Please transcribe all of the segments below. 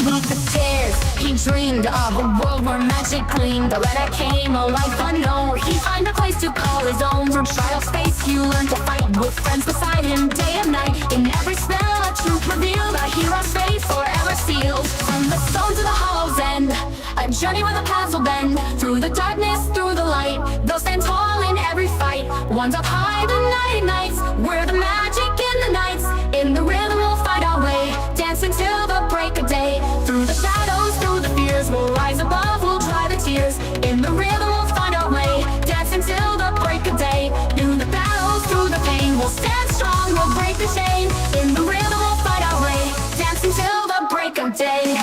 beat the tears. He dreamed of a world where magic gleamed. But when I came, a life unknown, he found a place to call his own. Through trials faced, he learned to fight with friends beside him day and night. In every spell, a truth revealed, a hero's fate forever sealed. From the stone to the hollow's end, a journey where the paths will bend. Through the darkness, through the light, they'll stand tall in every fight. One's up high, the night nights, where the magic in the nights. In the rhythm we'll find our way, dancing till the break of day. Through the shadows, through the fears, we'll rise above, we'll dry the tears. In the rhythm we'll find our way, dancing till the break of day. Through the battles, through the pain, we'll stand strong, we'll break the chain. In the rhythm we'll find our way, dancing till the break of day.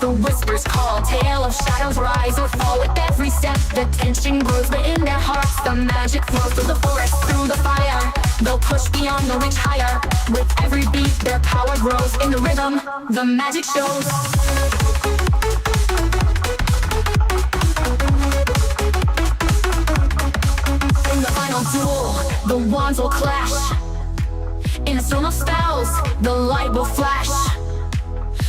The whispers call, tale of shadows rise or fall with every step. The tension grows, but in their hearts the magic flows. Through the forest, through the fire, they'll push beyond, they'll reach higher. With every beat their power grows. In the rhythm, the magic shows. In the final duel, the wands will clash. In a storm of spells, the light will flash.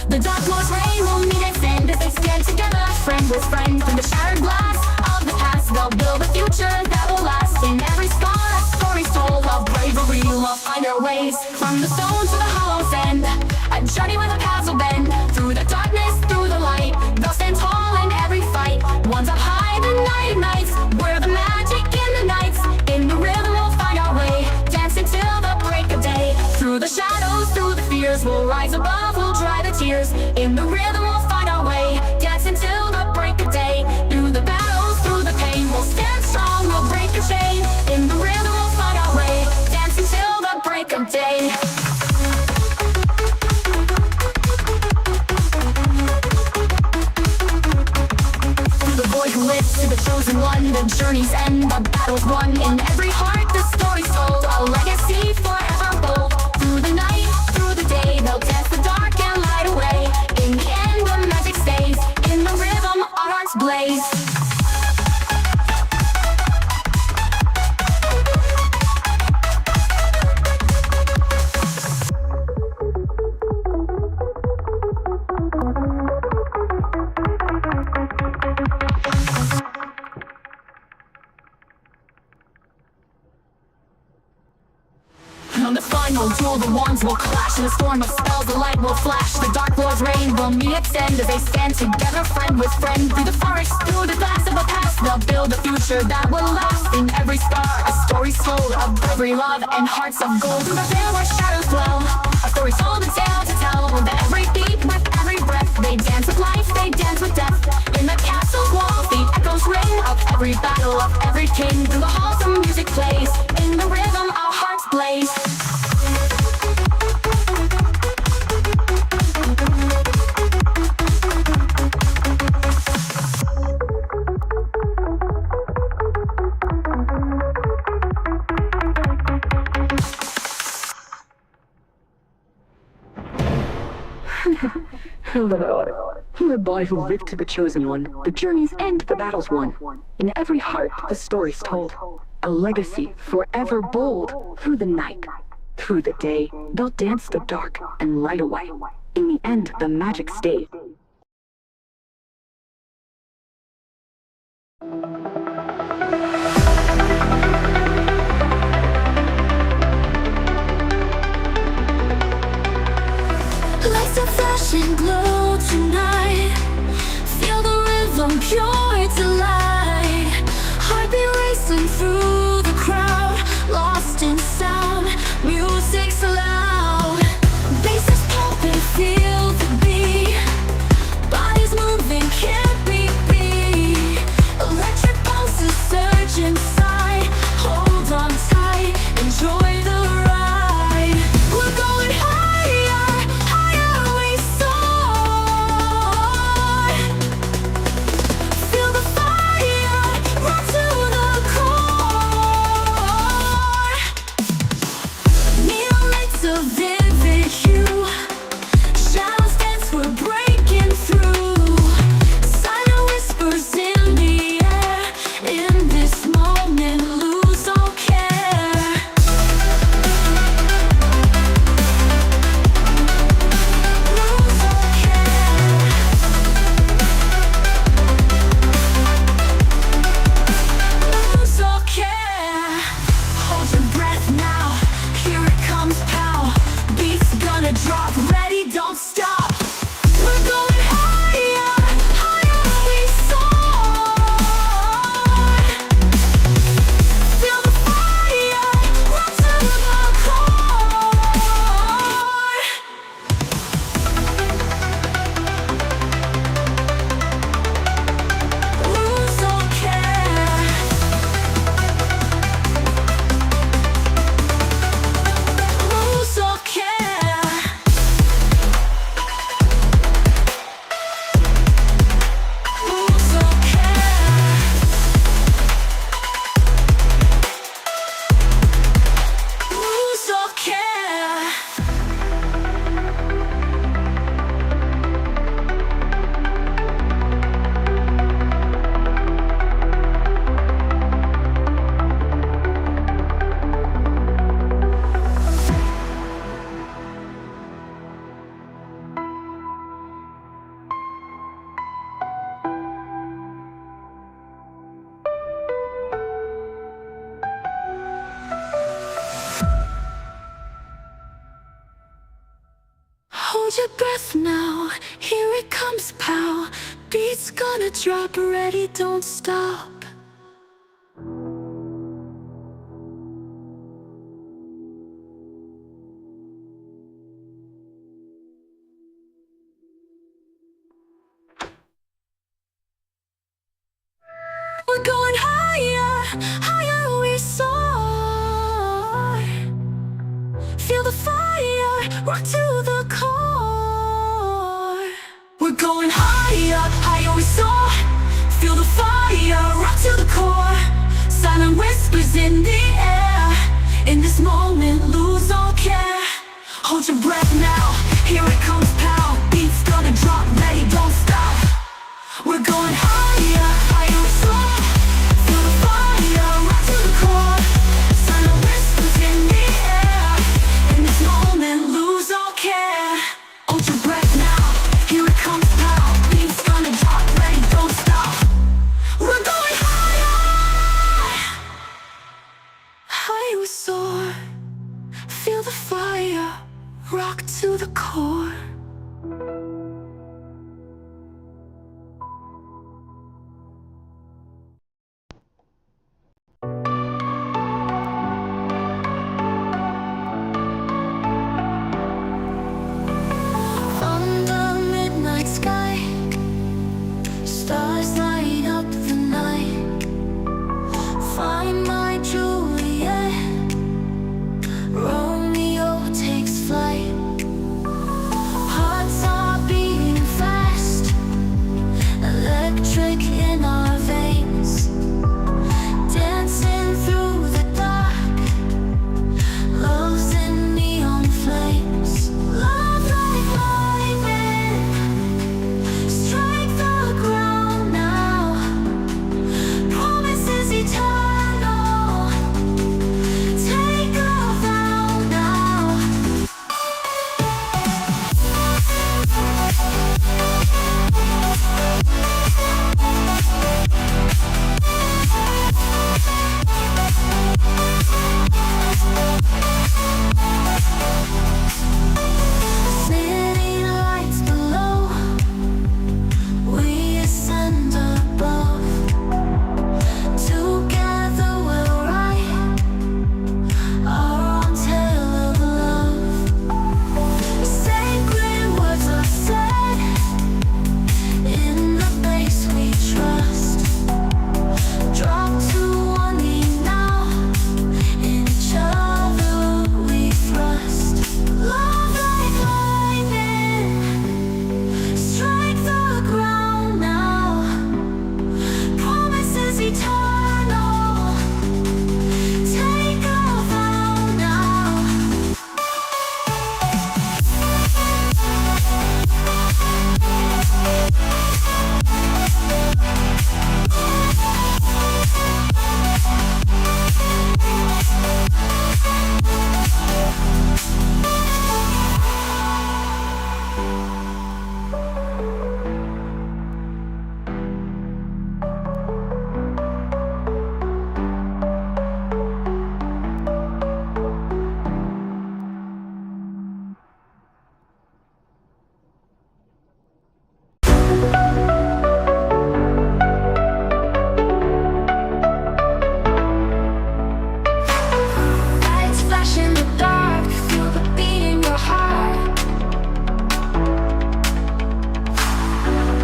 The dark Lord's reign will meet its end as they stand together, friend with friend. Through the shattered glass of the past, they'll build a future that will last. In every scar, a story's told of bravery, we'll find our ways. From the stone to the hollow's end, a journey where the paths will bend. Through the darkness, through the light, they'll stand tall in every fight. One's up high, the night nights, where the magic in the nights. In the rhythm we'll find our way, dancing till the break of day. Through the shadows, through the fears, we'll rise above, we'll dry the tears. In the rhythm we'll find our way, dancing till the break of day. Through the battles, through the pain, we'll stand strong, we'll break the chain. In the rhythm we'll find our way, dancing till the break of day. Through the void who lives to the chosen one, the journey's end, the battle's won. In every heart the story's told, a legacy forever bold. Through the night, through the day, they'll dance the dark and light away. In the end the magic stays, in the rhythm our hearts blaze. On the final duel, the wands will clash. In a storm of spells, the light will flash. The dark Lord's reign will meet its end as they stand together, friend with friend. Through the forest, through the glass of the past, they'll build a future that will last. In every scar, a story's told of bravery, love, and hearts of gold. Through the veil where shadows dwell, a story's told, a tale to tell. With every beat, with every breath, they dance with life, they dance with death. In the castle's walls, the echoes ring of every battle, of every king. Through the halls, the music plays. In the rhythm, our hearts blaze. The boy who lived to the chosen one, the journey's end, the battle's won. In every heart, the story's told, a legacy forever bold. Through the night, through the day, they'll dance the dark and light away. In the end, the magic stays. Lights are flashing, glow tonight. Feel the rhythm, pure delight. Heartbeat racing through the crowd, lost in sound. Music's loud, bass is pumping, feel the beat. Bodies moving, can't be beat. Electric breath now, here it comes, pow. Beat's gonna drop, ready, don't stop. We're going higher, higher we soar. Feel the fire, rock to the core. We're going higher, higher we soar. Feel the fire, rock to the core. Silent whispers in the air. In this moment, lose all care. Hold your breath now, here it comes, pow. Beat's gonna drop, ready, don't stop. We're going higher, higher we soar. Feel the fire, rock to the core. Silent whispers in the air. In this moment, lose all care. Hold your breath now, here it comes, pow. Beat's gonna drop, ready, don't stop. We're going higher, higher we soar. Feel the fire, rock to the core. On the midnight sky, stars light up the night. Find my Juliet, Romeo takes flight. Hearts are beating fast, electric in our veins. Dancing through the dark, love's in neon flames. Love like lightning, strike the ground now. Promises eternal, take a vow now. City lights below, we ascend above. Together we'll write our own tale of love. Sacred words are said, in the place we trust. Drop to one knee now, in each other we thrust. Love like lightning, strike the ground now. Promises eternal, take a vow now. Lights flash in the dark, feel the beat in your heart.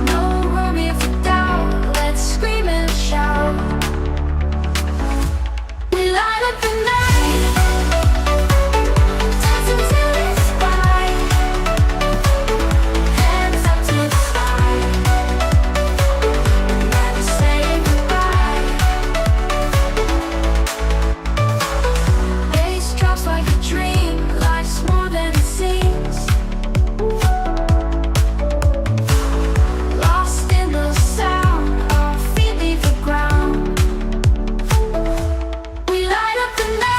No room here for doubt, let's scream and shout. We light up the night, dance until it's bright. Hands up to the sky, never say goodbye. Bass drops like a dream, life's more than it seems. Lost in the sound, our feet leave the ground. We light up the night.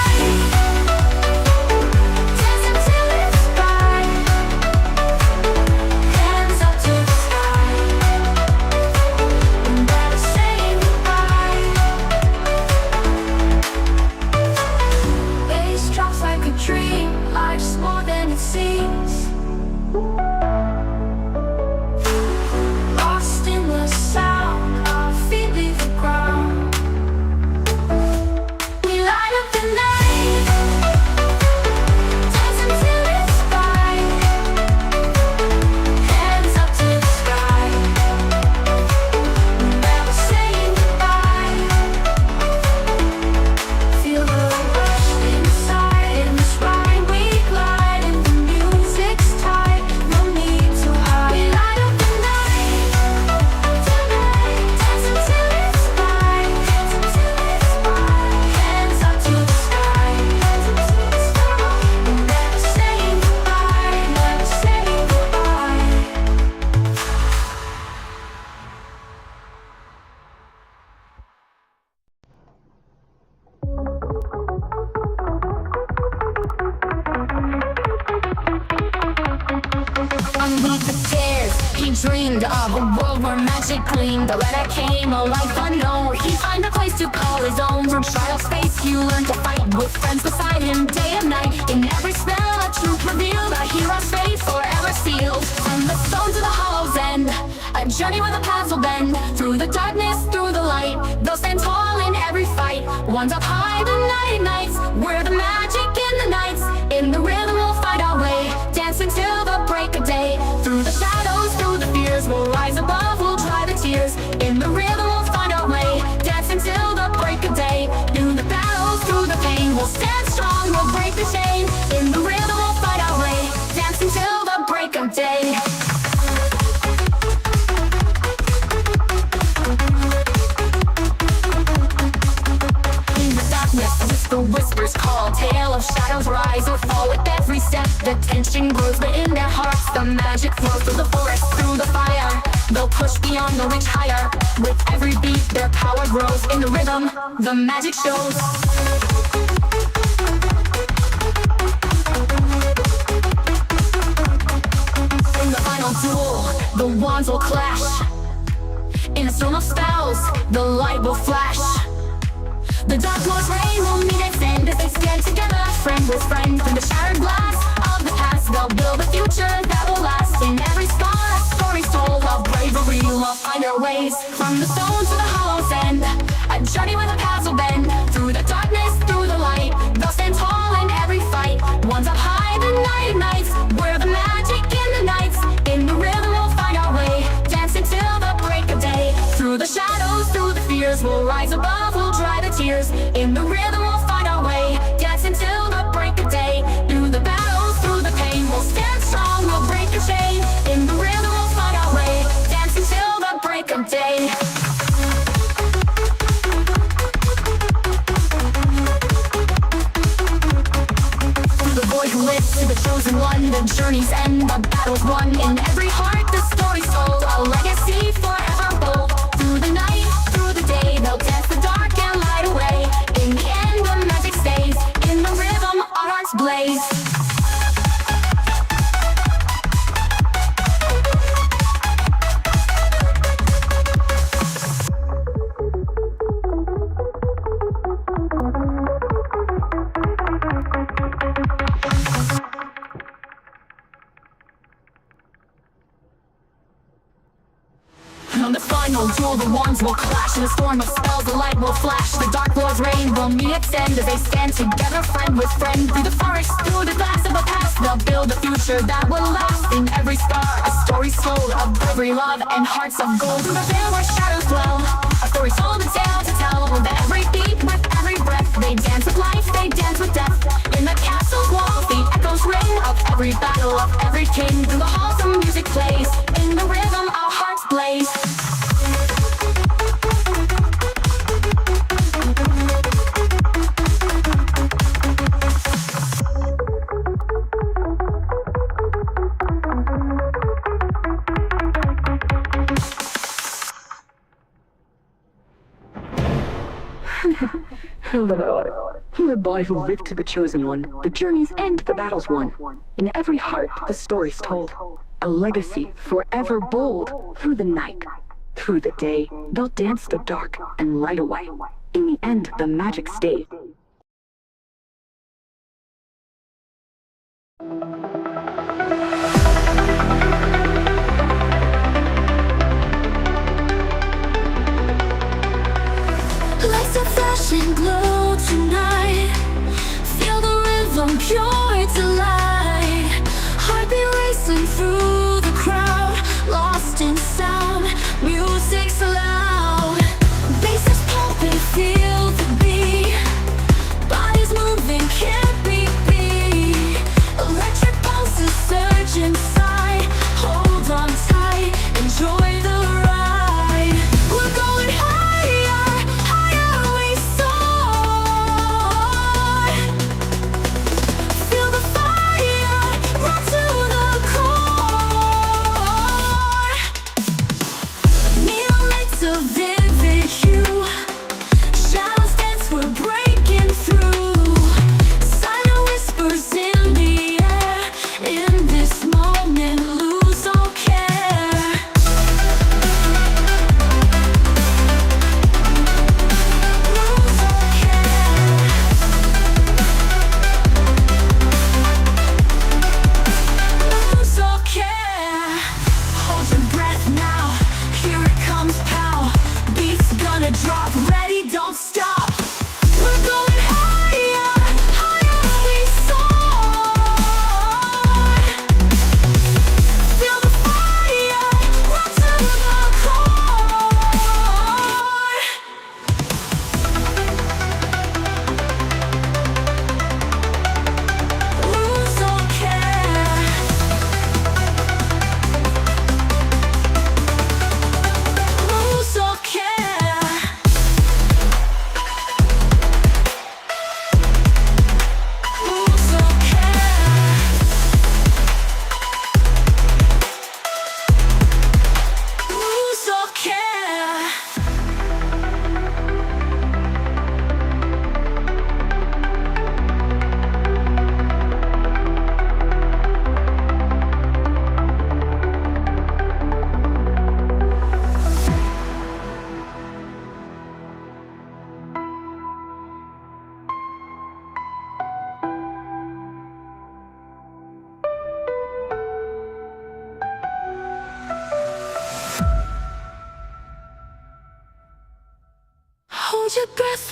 dreamed of a world where magic gleamed. The letter came, a life unknown. He found a place to call his own. From trial space, he learned to fight with friends beside him day and night. In every spell, a truth revealed, a hero's fate forever sealed. From the stone to the hollow's end, a journey where the paths will bend. Through the darkness, through the light, they'll stand tall in every fight. One's up high, the night nights, where the magic in the nights. In the rhythm, we'll find our way, dancing till the break of day. Through the shadows, through the fears, we'll rise above, we'll dry the tears. In the rhythm, we'll find our way, dancing till the break of day. Through the battles, through the pain, we'll stand strong, we'll break the chain. In the rhythm, we'll find our way, dancing till the break of day. The whispers call, tale of shadows rise or fall with every step. The tension grows, but in their hearts the magic flows. Through the forest, through the fire, they'll push beyond, they'll reach higher. With every beat their power grows. In the rhythm, the magic shows. In the final duel, the wands will clash. In a storm of spells, the light will flash. The dark lord's reign will meet its end as they stand together, friend with friend. Through the shattered glass of the past, they'll build a future that will last. In every scar, a story's told of bravery, we'll find our ways. From the stone to the hollow's end, a journey where the paths will bend. Through the darkness, through the light, they'll stand tall in every fight. One's up high, the night nights, where the magic in the nights. In the rhythm, we'll find our way, dancing till the break of day. Through the shadows, through the fears, we'll rise above, we'll dry the tears. In the rhythm, we'll find our way, dancing till the break of day. Through the battles, through the pain, we'll stand strong, we'll break the chain. In the rhythm, we'll find our way, dancing till the break of day. Through the void who lives to the chosen one, the journey's end, the battle's won. In every heart, the story's told, a legacy forever bold. Through the night, through the day, they'll dance the dark and light away. In the end, the magic stays. In the rhythm, our hearts blaze. On the final duel, the wands will clash. In a storm of spells, the light will flash. The dark lord's reign will meet its end as they stand together, friend with friend. Through the forest, through the glass of the past, they'll build a future that will last. In every star, a story's told of bravery, love, and hearts of gold. Through the veil where shadows dwell, a story told, a tale to tell. With every beat, with every breath, they dance with life, they dance with death. In the castle's walls, the echoes ring of every battle, of every king. Through the halls, the music plays. In the rhythm, our hearts blaze. The boy who lived to the chosen one, the journey's end, the battle's won. In every heart, the story's told, a legacy forever bold. Through the night, through the day, they'll dance the dark and light away. In the end, the magic stays. Lights are flashing, glow tonight. Feel the rhythm, pure delight. Heartbeat racing through the crowd, lost in sound. Music's loud, bass is pumping, feel the beat. Bodies moving, can't be beat. Electric pulses surge inside. Hold on tight, enjoy the ride. We're going higher, higher we soar.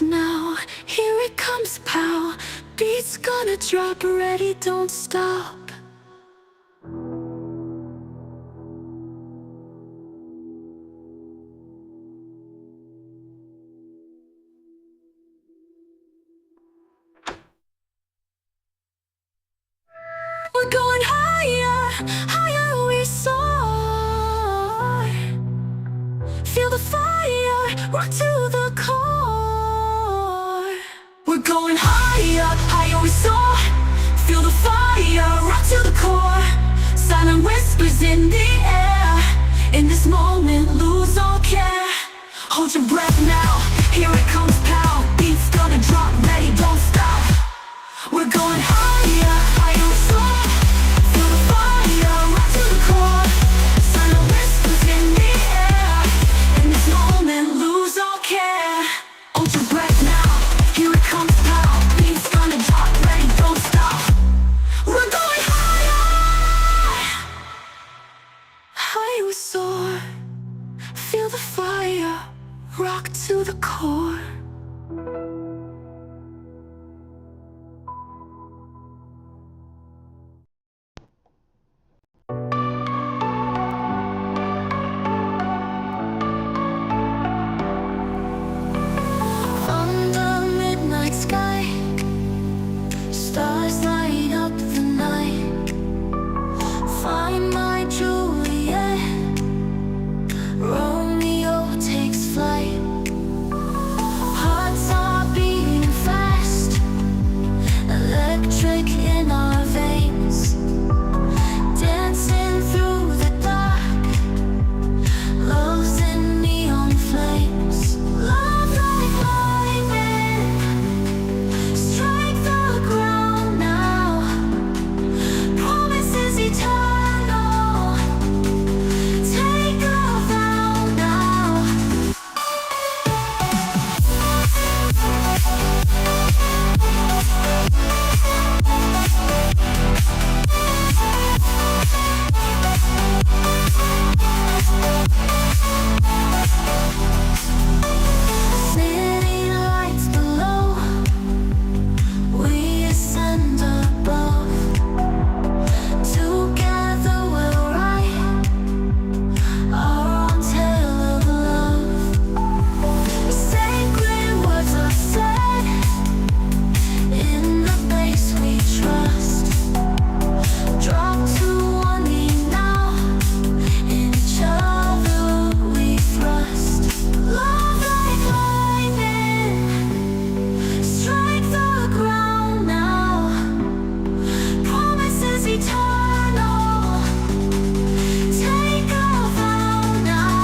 breath now, here it comes, pow. Beat's gonna drop, ready, don't stop. We're going higher, higher we soar. Feel the fire, rock to the core. We're going higher, higher we soar. Feel the fire, rock to the core. Silent whispers in the air. In this moment, lose all care. Hold your breath now, here it comes, pow. Beat's gonna drop, ready, don't stop. We're going higher, higher we soar. Feel the fire, rock to the core. Silent whispers in the air. In this moment, lose all care. Hold your breath now, here it comes, pow. Beat's gonna drop, ready, don't stop. We're going higher, higher we soar. Feel the fire, rock to the core. Under midnight sky, stars light up the night. Find my Juliet, Romeo takes flight. Hearts are beating fast, electric in our veins. Dancing through the dark, love's in neon flames. Love like lightning, strike the ground now. Promise is eternal, take a vow now. City lights below, we ascend above. Together we'll ride our own tale of love. Sacred words are said, in the place we trust. Drop to one knee now, in each other we thrust. Love like lightning, strike the ground now. Promise is eternal, take a vow now.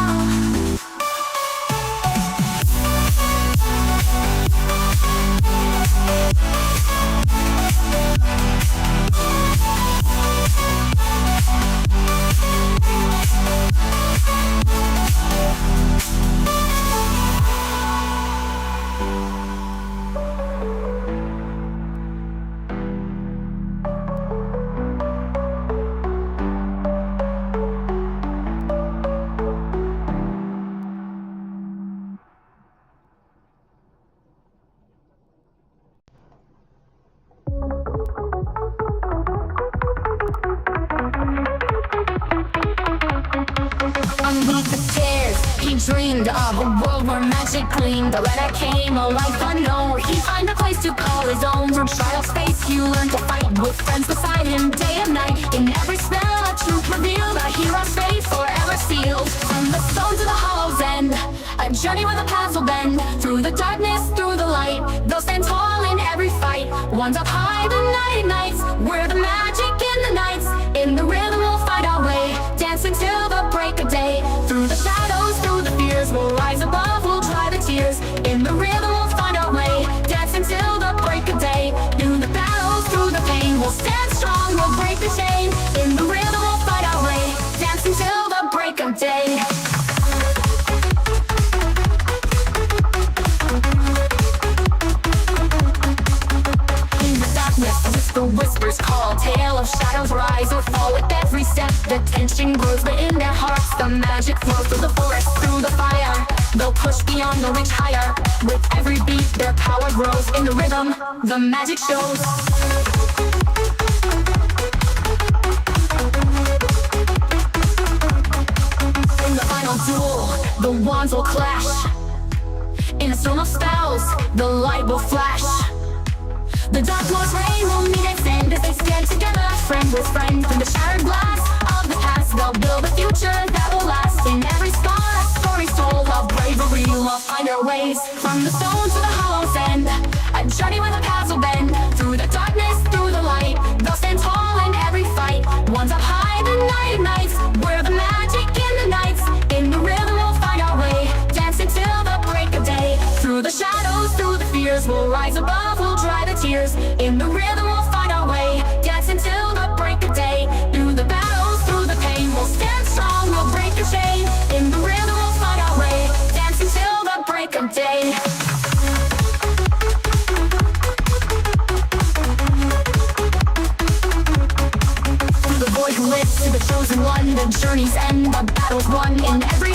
Underneath the stairs, he dreamed of a world where magic gleamed. But when I came, a life unknown, he'd find a place to call his own. From child's space, he learned to fight with friends beside him, day and night. In every spell, a truth revealed, a hero's fate forever sealed. From the stone to the hollow's end, a journey where the paths will bend. Through the darkness, through the light, they'll stand tall in every fight. One's up high, the night nights, where the magic in the nights. In the rhythm, we'll find our way, dancing till the break of day. Through the shadows, through the fears, we'll rise above, we'll dry the tears. In the rhythm, we'll find our way, dancing till the break of day. Through the battles, through the pain, we'll stand strong, we'll break the chain. In the rhythm, we'll find our way, dancing till the break of day. The whispers call, tale of shadows rise or fall with every step. The tension grows, but in their hearts the magic flows. Through the forest, through the fire, They'll push beyond, they'll reach higher. With every beat, their power grows. In the rhythm, the magic shows. In the final duel, the wands will clash. In a storm of spells, the light will flash. The dark lord's reign will meet its end as they stand together, friend with friend. Through the shattered glass of the past, they'll build a future that will last. In every scar, a story's told of bravery. We'll find our ways from the stone to the hollow's end. A journey where the paths will bend. Through the darkness, through the light, they'll stand tall in every fight. One's up high, the night ignites. We're the magic in the nights. In the rhythm, we'll find our way. Dance until the break of day. Through the shadows, through the fears, we'll rise above, we'll dry the tears. In the rhythm, we'll find our way. Dance until the break of day. Through the battles, through the pain, we'll stand strong, we'll break the chain. In the rhythm, we'll find our way. Dance until the break of day. Through the void who lives to the chosen one, the journey's end, the battle's won. In every